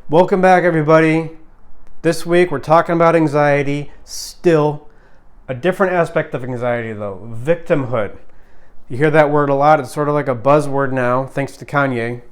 Welcome back, everybody. This week we're talking about anxiety, still a different aspect of anxiety though, victimhood. You hear that word a lot. It's sort of like a buzzword now, thanks to Kanye.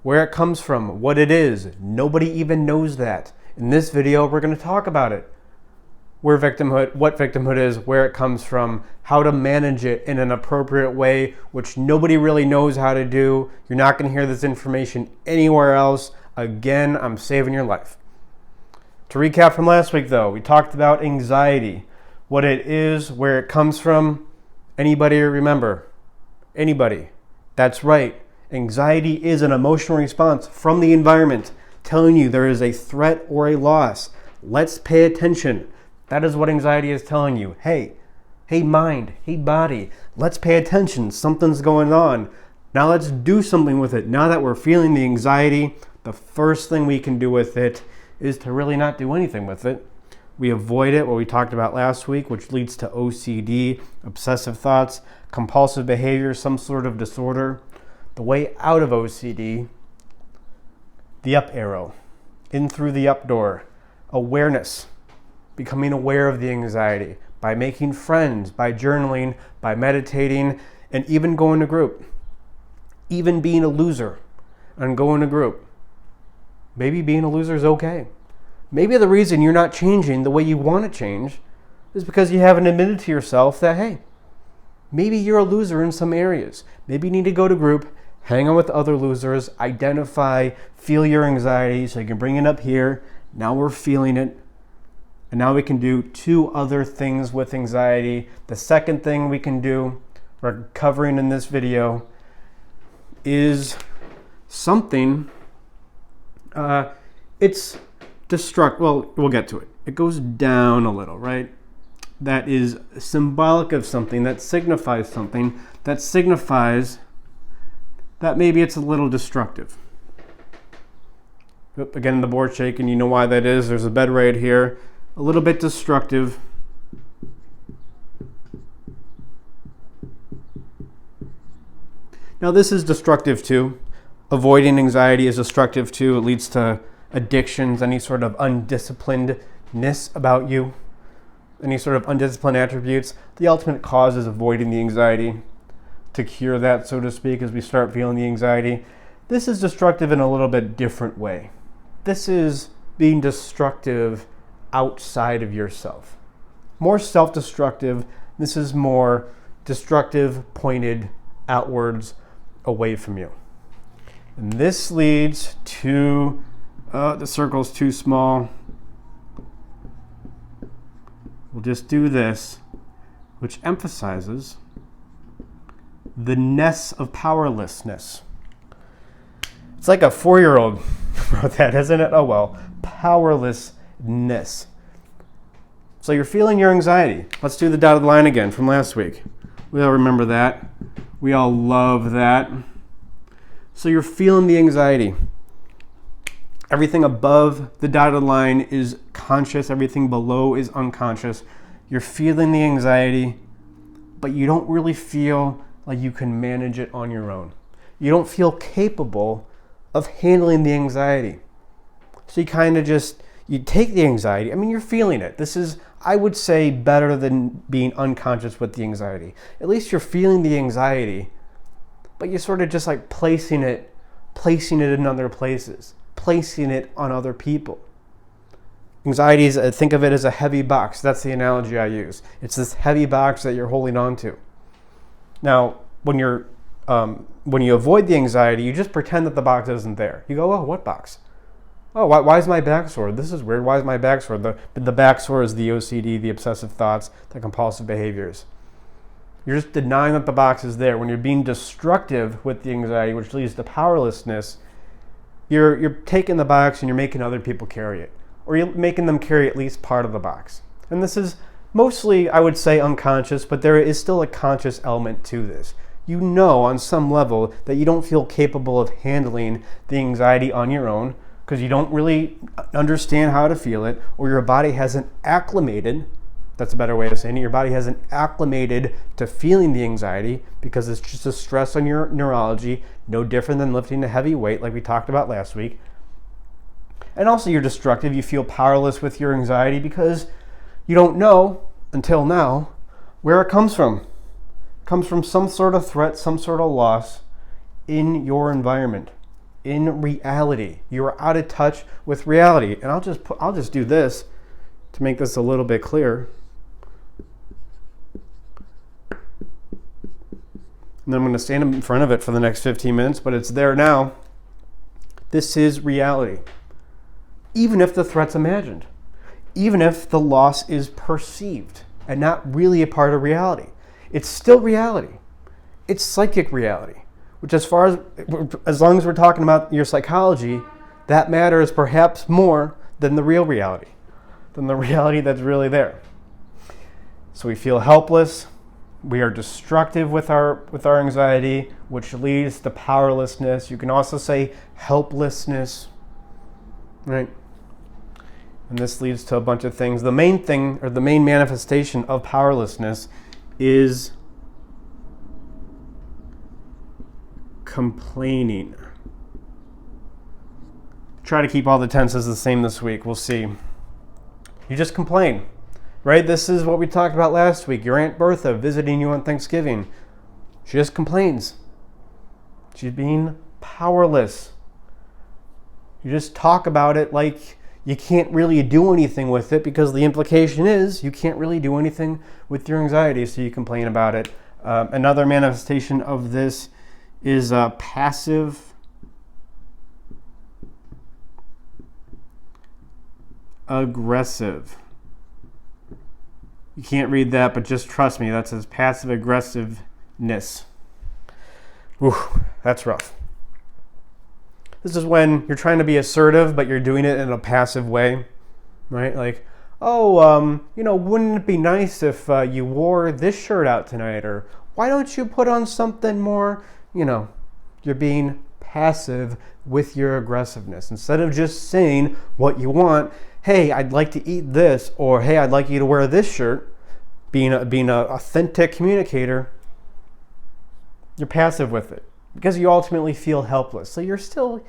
Where it comes from, what it is, nobody even knows that. In this video, we're going to talk about it. What victimhood is, where it comes from, how to manage it in an appropriate way, which nobody really knows how to do. You're not going to hear this information anywhere else. Again, I'm saving your life. To recap from last week though, we talked about anxiety, what it is, where it comes from. Anybody remember? Anybody? That's right. Anxiety is an emotional response from the environment telling you there is a threat or a loss. Let's pay attention. That is what anxiety is telling you. Hey mind, hey body, let's pay attention. Something's going on. Now let's do something with it. Now that we're feeling the anxiety, the first thing we can do with it is to really not do anything with it. We avoid it, what we talked about last week, which leads to OCD, obsessive thoughts, compulsive behavior, some sort of disorder. The way out of OCD, the up arrow, in through the up door, awareness, becoming aware of the anxiety by making friends, by journaling, by meditating, and even going to group. Even being a loser and going to group. Maybe being a loser is okay. Maybe the reason you're not changing the way you want to change is because you haven't admitted to yourself that, hey, maybe you're a loser in some areas. Maybe you need to go to group, hang out with other losers, identify, feel your anxiety so you can bring it up here. Now we're feeling it. And now we can do two other things with anxiety. The second thing we can do, we're covering in this video, is something, it's destructive. Well, we'll get to it. It goes down a little, right? That is symbolic of something, that signifies something, that signifies that maybe it's a little destructive. Again, the board shaking, you know why that is. There's a bed right here. A little bit destructive. Now this is destructive too. Avoiding anxiety is destructive too. It leads to addictions, any sort of undisciplinedness about you, any sort of undisciplined attributes. The ultimate cause is avoiding the anxiety. To cure that, so to speak, as we start feeling the anxiety. This is destructive in a little bit different way. This is being destructive outside of yourself. More self-destructive. This is more destructive, pointed outwards, away from you. And this leads to, the circle's too small. We'll just do this, which emphasizes the ness of powerlessness. It's like a 4-year-old wrote that, isn't it? Oh well, powerlessness. So you're feeling your anxiety. Let's do the dotted line again from last week. We all remember that. We all love that. So you're feeling the anxiety. Everything above the dotted line is conscious. Everything below is unconscious. You're feeling the anxiety, but you don't really feel like you can manage it on your own. You don't feel capable of handling the anxiety. So you kind of you take the anxiety. I mean, you're feeling it. This is, I would say, better than being unconscious with the anxiety. At least you're feeling the anxiety, but you're sort of just like placing it in other places, placing it on other people. Anxiety is, think of it as a heavy box. That's the analogy I use. It's this heavy box that you're holding on to. Now, when you avoid the anxiety, you just pretend that the box isn't there. You go, oh, what box? Oh, why is my back sore? This is weird. Why is my back sore? The back sore is the OCD, the obsessive thoughts, the compulsive behaviors. You're just denying that the box is there. When you're being destructive with the anxiety, which leads to powerlessness, you're taking the box and you're making other people carry it. Or you're making them carry at least part of the box. And this is mostly, I would say, unconscious, but there is still a conscious element to this. You know on some level that you don't feel capable of handling the anxiety on your own because you don't really understand how to feel it, or your body hasn't acclimated. That's a better way of saying it. Your body hasn't acclimated to feeling the anxiety because it's just a stress on your neurology, no different than lifting a heavy weight like we talked about last week. And also you're destructive. You feel powerless with your anxiety because you don't know, until now, where it comes from. It comes from some sort of threat, some sort of loss in your environment, in reality. You are out of touch with reality. And I'll just do this to make this a little bit clearer. And then I'm going to stand in front of it for the next 15 minutes, but it's there now. This is reality. Even if the threat's imagined, even if the loss is perceived and not really a part of reality, it's still reality. It's psychic reality, which as long as we're talking about your psychology, that matters perhaps more than the real reality, than the reality that's really there. So we feel helpless. We are destructive with our anxiety, which leads to powerlessness. You can also say helplessness, right? And this leads to a bunch of things. The main thing, or the main manifestation of powerlessness, is complaining. Try to keep all the tenses the same this week. We'll see. You just complain. Right? This is what we talked about last week. Your Aunt Bertha visiting you on Thanksgiving. She just complains. She's being powerless. You just talk about it like you can't really do anything with it, because the implication is you can't really do anything with your anxiety, so you complain about it. Another manifestation of this is passive aggressive. You can't read that, but just trust me, that says passive aggressiveness. Ooh, that's rough. This is when you're trying to be assertive, but you're doing it in a passive way, right? Like, wouldn't it be nice if you wore this shirt out tonight? Or why don't you put on something more, you're being passive with your aggressiveness. Instead of just saying what you want, hey, I'd like to eat this, or hey, I'd like you to wear this shirt, being an authentic communicator, you're passive with it because you ultimately feel helpless. So you're still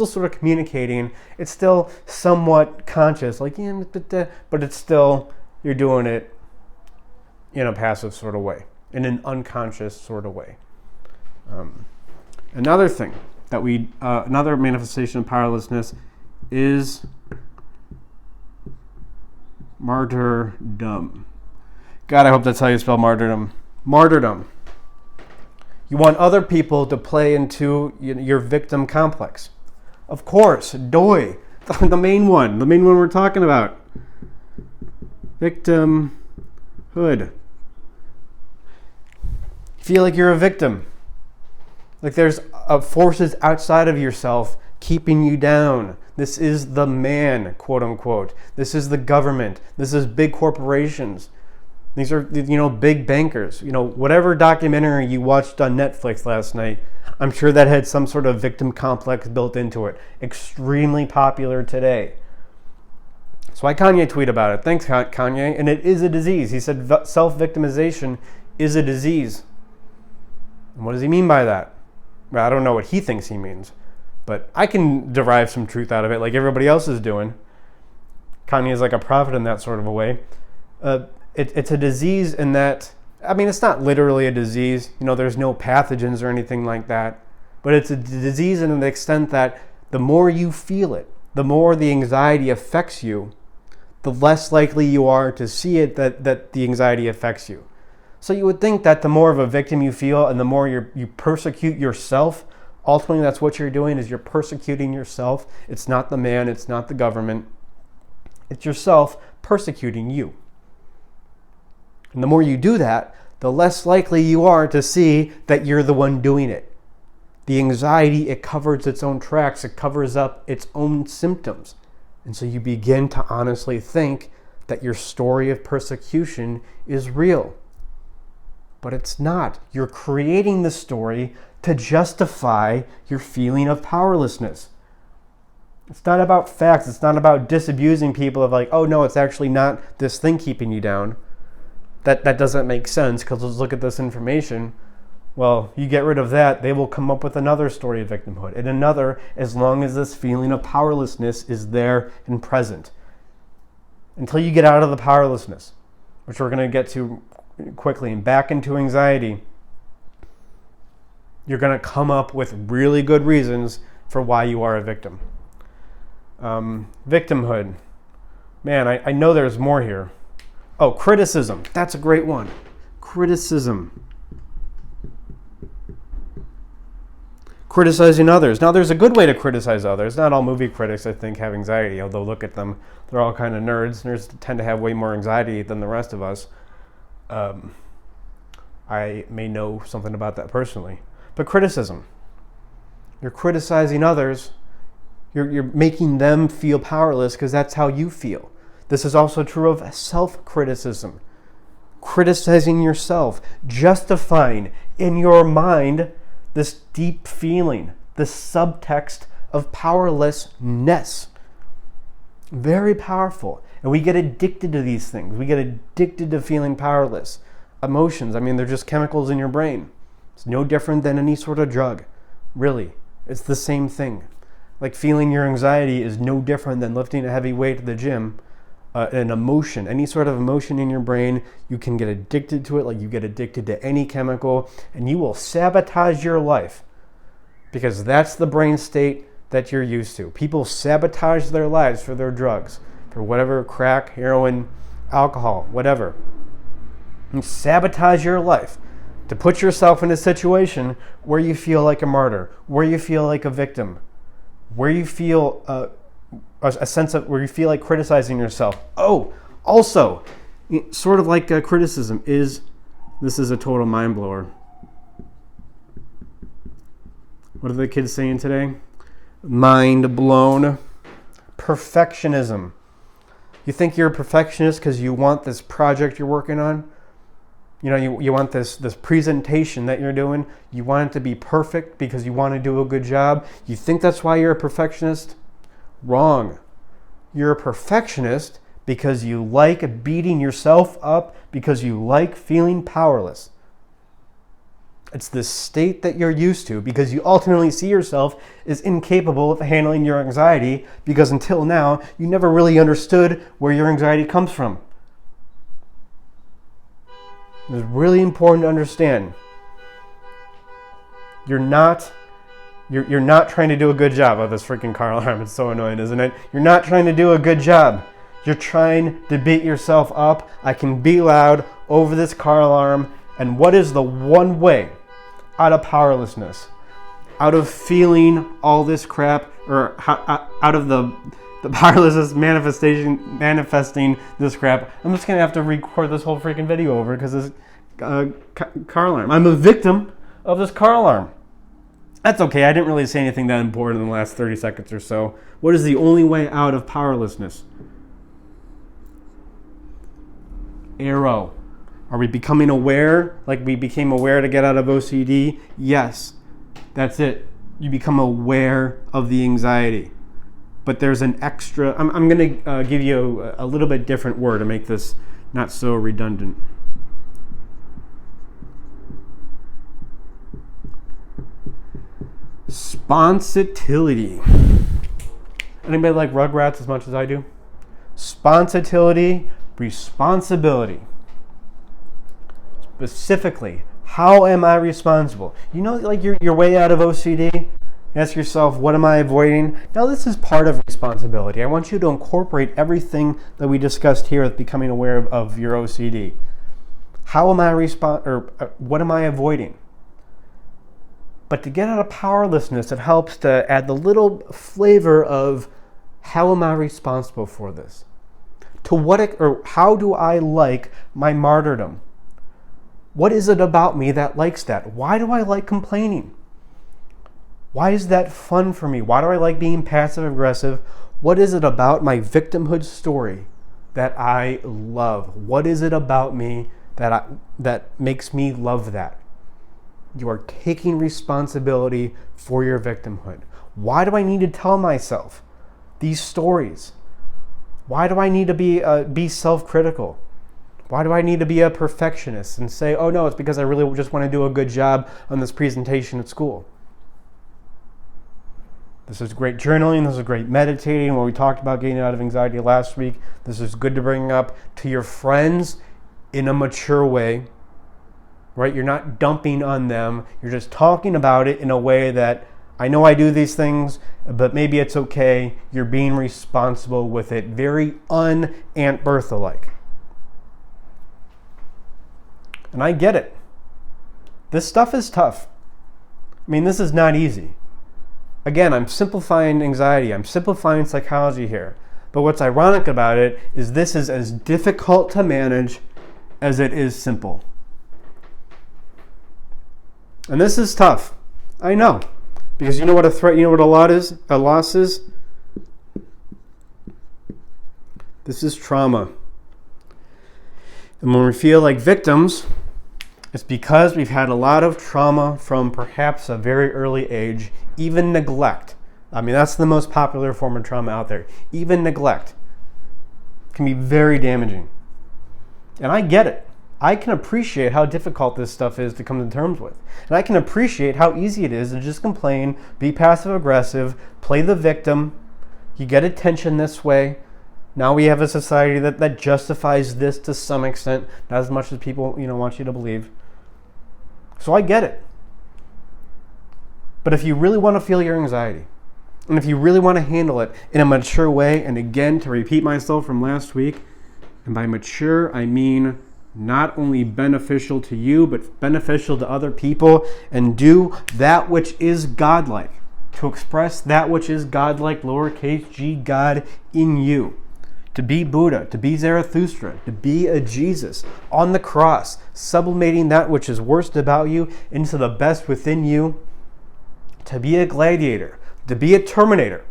sort of communicating. It's still somewhat conscious, like, but it's still, you're doing it in a passive sort of way, in an unconscious sort of way. Another thing that another manifestation of powerlessness is martyrdom. God, I hope that's how you spell martyrdom. Martyrdom. You want other people to play into your victim complex. Of course, the main one we're talking about. Victimhood. Feel like you're a victim. Like there's forces outside of yourself keeping you down. This is the man, quote unquote. This is the government. This is big corporations. These are, big bankers. Whatever documentary you watched on Netflix last night, I'm sure that had some sort of victim complex built into it. Extremely popular today. So I Kanye tweet about it. Thanks, Kanye. And it is a disease. He said self-victimization is a disease. And what does he mean by that? Well, I don't know what he thinks he means, but I can derive some truth out of it like everybody else is doing. Kanye is like a prophet in that sort of a way. It's a disease in that, it's not literally a disease. There's no pathogens or anything like that. But it's a disease in the extent that the more you feel it, the more the anxiety affects you, the less likely you are to see it that the anxiety affects you. So you would think that the more of a victim you feel and the more you persecute yourself, ultimately that's what you're doing, is you're persecuting yourself. It's not the man, it's not the government. It's yourself persecuting you. And the more you do that, the less likely you are to see that you're the one doing it. The anxiety, it covers its own tracks. It covers up its own symptoms. And so you begin to honestly think that your story of persecution is real. But it's not. You're creating the story to justify your feeling of powerlessness. It's not about facts. It's not about disabusing people of like, oh no, it's actually not this thing keeping you down. That doesn't make sense because let's look at this information. Well, you get rid of that, they will come up with another story of victimhood, and another, as long as this feeling of powerlessness is there and present. Until you get out of the powerlessness, which we're going to get to quickly, and back into anxiety, you're going to come up with really good reasons for why you are a victim. Victimhood. Man, I know there's more here. Oh, criticism. That's a great one. Criticism. Criticizing others. Now, there's a good way to criticize others. Not all movie critics, I think, have anxiety, although look at them. They're all kind of nerds. Nerds tend to have way more anxiety than the rest of us. I may know something about that personally. But criticism. You're criticizing others. You're making them feel powerless because that's how you feel. This is also true of self-criticism. Criticizing yourself. Justifying in your mind this deep feeling, this subtext of powerlessness. Very powerful. And we get addicted to these things. We get addicted to feeling powerless. Emotions, I mean, they're just chemicals in your brain. It's no different than any sort of drug. Really, it's the same thing. Like feeling your anxiety is no different than lifting a heavy weight at the gym. An emotion, any sort of emotion in your brain, you can get addicted to it like you get addicted to any chemical, and you will sabotage your life because that's the brain state that you're used to. People sabotage their lives for their drugs, for whatever, crack, heroin, alcohol, whatever. You sabotage your life to put yourself in a situation where you feel like a martyr, where you feel like a victim, where you feel a sense of where you feel like criticizing yourself. Oh, also, sort of like criticism is, this is a total mind blower. What are the kids saying today? Mind blown. Perfectionism. You think you're a perfectionist because you want this project you're working on? You know, you want this presentation that you're doing. You want it to be perfect because you want to do a good job. You think that's why you're a perfectionist? Wrong. You're a perfectionist because you like beating yourself up, because you like feeling powerless. It's this state that you're used to because you ultimately see yourself as incapable of handling your anxiety because until now, you never really understood where your anxiety comes from. It's really important to understand. You're not trying to do a good job of this freaking car alarm. It's so annoying, isn't it? You're not trying to do a good job. You're trying to beat yourself up. I can be loud over this car alarm. And what is the one way out of powerlessness? Out of feeling all this crap, or out of the powerlessness manifesting this crap? I'm just going to have to record this whole freaking video over because this car alarm. I'm a victim of this car alarm. That's okay. I didn't really say anything that important in the last 30 seconds or so. What is the only way out of powerlessness? Arrow. Are we becoming aware like we became aware to get out of OCD? Yes. That's it. You become aware of the anxiety. But there's an extra... I'm going to give you a little bit different word to make this not so redundant. Sponsibility. Anybody like Rugrats as much as I do? Sponsibility, responsibility. Specifically, how am I responsible? You know, like you're way out of OCD. Ask yourself, what am I avoiding? Now, this is part of responsibility. I want you to incorporate everything that we discussed here with becoming aware of your OCD. How am I what am I avoiding? But to get out of powerlessness, it helps to add the little flavor of how am I responsible for this? How do I like my martyrdom? What is it about me that likes that? Why do I like complaining? Why is that fun for me? Why do I like being passive aggressive? What is it about my victimhood story that I love? What is it about me that makes me love that? You are taking responsibility for your victimhood. Why do I need to tell myself these stories? Why do I need to be self-critical? Why do I need to be a perfectionist and say, oh no, it's because I really just want to do a good job on this presentation at school? This is great journaling. This is great meditating. When we talked about getting out of anxiety last week, this is good to bring up to your friends in a mature way, right? You're not dumping on them. You're just talking about it in a way that, I know I do these things, but maybe it's okay. You're being responsible with it. Very un-Aunt Bertha-like. And I get it. This stuff is tough. I mean, this is not easy. Again, I'm simplifying anxiety. I'm simplifying psychology here. But what's ironic about it is this is as difficult to manage as it is simple. And this is tough. I know. Because you know what a threat, you know what a loss is? This is trauma. And when we feel like victims, it's because we've had a lot of trauma from perhaps a very early age, even neglect. I mean, that's the most popular form of trauma out there. Even neglect can be very damaging. And I get it. I can appreciate how difficult this stuff is to come to terms with. And I can appreciate how easy it is to just complain, be passive aggressive, play the victim. You get attention this way. Now we have a society that justifies this to some extent, not as much as people want you to believe. So I get it. But if you really want to feel your anxiety, and if you really want to handle it in a mature way, and again, to repeat myself from last week, and by mature, I mean not only beneficial to you, but beneficial to other people, and do that which is godlike, to express that which is godlike, lowercase g, God in you. To be Buddha, to be Zarathustra, to be a Jesus on the cross, sublimating that which is worst about you into the best within you, to be a gladiator, to be a terminator.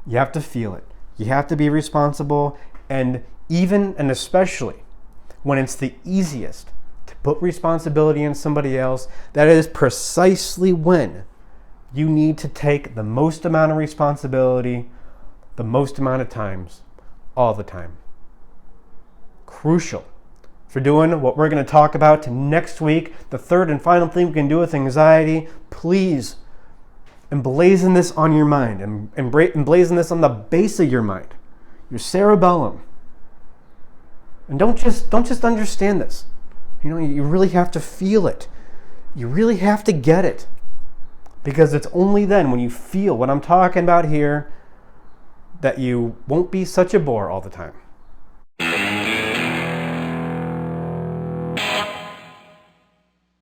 You have to feel it. You have to be responsible, and even and especially when it's the easiest to put responsibility on somebody else, that is precisely when you need to take the most amount of responsibility the most amount of times, all the time. Crucial for doing what we're going to talk about next week, the third and final thing we can do with anxiety. Please emblazon this on your mind, and emblazon this on the base of your mind, your cerebellum. And don't just understand this. You really have to feel it. You really have to get it. Because it's only then, when you feel what I'm talking about here, that you won't be such a bore all the time.